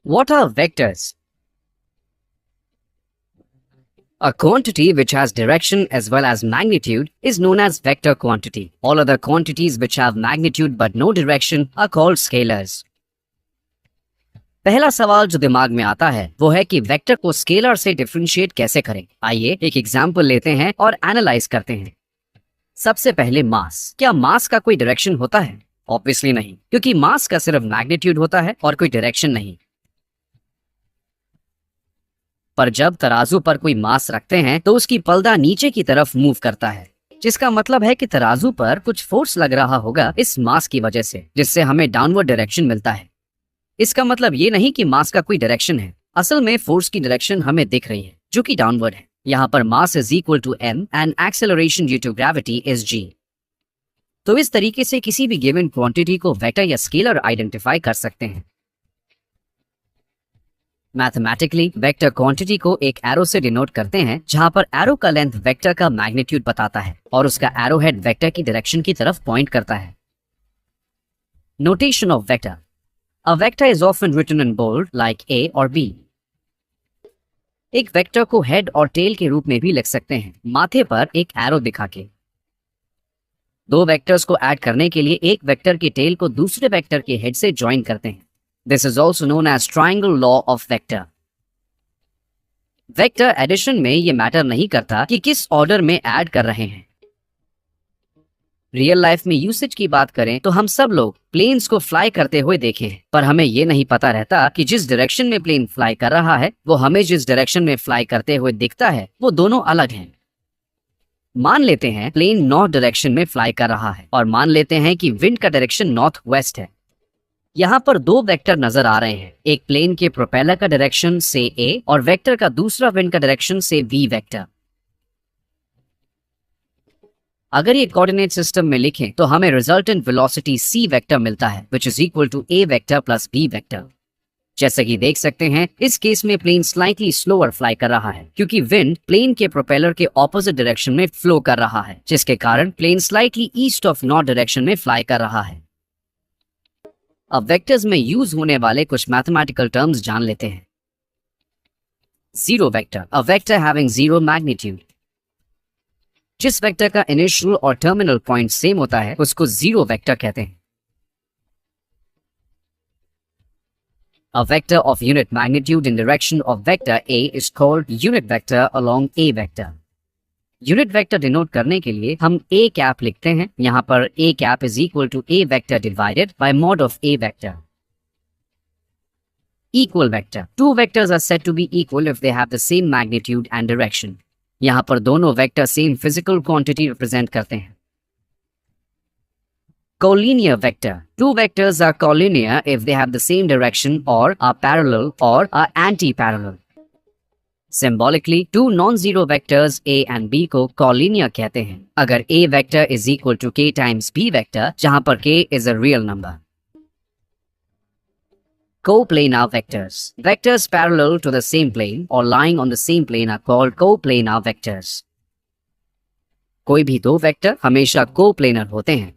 What are vectors? A quantity which has direction as well as magnitude is known as vector quantity. All other quantities which have magnitude but no direction are called scalars. पहला सवाल जो दिमाग में आता है वो है कि वेक्टर को स्केलर से डिफरेंशिएट कैसे करें। आइए एक एग्जांपल लेते हैं और एनालाइज करते हैं। सबसे पहले मास। क्या मास का कोई डायरेक्शन होता है? ऑब्वियसली नहीं, क्योंकि मास का सिर्फ मैग्नीट्यूड होता है और कोई डायरेक्शन नहीं। पर जब तराजू पर कोई मास रखते हैं तो उसकी पलदा नीचे की तरफ मूव करता है, जिसका मतलब है कि तराजू पर कुछ फोर्स लग रहा होगा इस मास की वजह से, जिससे हमें डाउनवर्ड डायरेक्शन मिलता है। इसका मतलब ये नहीं कि मास का कोई डायरेक्शन है, असल में फोर्स की डायरेक्शन हमें दिख रही है जो कि डाउनवर्ड है। यहाँ पर mass is equal to m and acceleration due to gravity is g। तो इस तरीके से किसी भी गिवन क्वांटिटी को वेक्टर या स्केलर आइडेंटिफाई कर सकते हैं। मैथमेटिकली वेक्टर क्वांटिटी को एक एरो से डिनोट करते हैं, जहां पर एरो का लेंथ वेक्टर का मैग्नीट्यूड बताता है और उसका एरो हेड वेक्टर की डायरेक्शन की तरफ पॉइंट करता है। Notation of vector. A vector is often written in bold like A or B. एक वेक्टर को हेड और टेल के रूप में भी लिख सकते हैं, माथे पर एक एरो दिखा के। दो वेक्टर्स को ऐड करने के लिए एक वेक्टर के टेल को दूसरे वेक्टर के हेड से ज्वाइन करते हैं। This is also known as triangle law of vector. Vector addition में ये मैटर नहीं करता कि किस ऑर्डर में ऐड कर रहे हैं। रियल लाइफ में यूसेज की बात करें तो हम सब लोग प्लेन्स को फ्लाई करते हुए देखे हैं, पर हमें ये नहीं पता रहता कि जिस डायरेक्शन में प्लेन फ्लाई कर रहा है वो हमें जिस डायरेक्शन में फ्लाई करते हुए दिखता है वो दोनों अलग हैं। मान लेते हैं प्लेन नॉर्थ डायरेक्शन में फ्लाई कर रहा है और मान लेते हैं कि विंड का डायरेक्शन नॉर्थ वेस्ट है। यहाँ पर दो वेक्टर नजर आ रहे हैं, एक प्लेन के प्रोपेलर का डायरेक्शन से A और वेक्टर का दूसरा विंड का डायरेक्शन से V वेक्टर। अगर ये कोऑर्डिनेट सिस्टम में लिखें तो हमें रिजल्टेंट वेलोसिटी c वेक्टर मिलता है which is equal to a vector plus b vector. जैसे कि देख सकते हैं इस केस में प्लेन स्लाइटली स्लोअर फ्लाई कर रहा है क्योंकि विंड प्लेन के प्रोपेलर के ऑपोजिट डायरेक्शन में फ्लो कर रहा है, जिसके कारण plane slightly east of north direction में फ्लाई कर रहा है। अब वेक्टर्स में यूज होने वाले कुछ मैथमेटिकल टर्म्स जान लेते हैं। Zero vector, a vector having zero magnitude. जिस वेक्टर का इनिशियल और टर्मिनल पॉइंट सेम होता है उसको जीरो वेक्टर कहते हैं। A vector of unit magnitude in direction of vector A is called unit vector along A vector. Unit vector denote करने के लिए हम a कैप लिखते हैं। यहाँ पर a cap is equal to a vector divided by mod of a vector. Equal vector, two vectors are said to be equal if they have the same magnitude and direction. यहाँ पर दोनों vector same physical quantity represent करते हैं। Collinear vector, two vectors are collinear if they have the same direction और are parallel और are anti parallel. Symbolically two non zero vectors a and b को collinear कहते हैं अगर a vector is equal to k times b vector, जहां पर k is a real number. Coplanar vectors. Vectors parallel to the same plane or lying on the same plane are called coplanar vectors. कोई भी दो vector हमेशा coplanar होते हैं।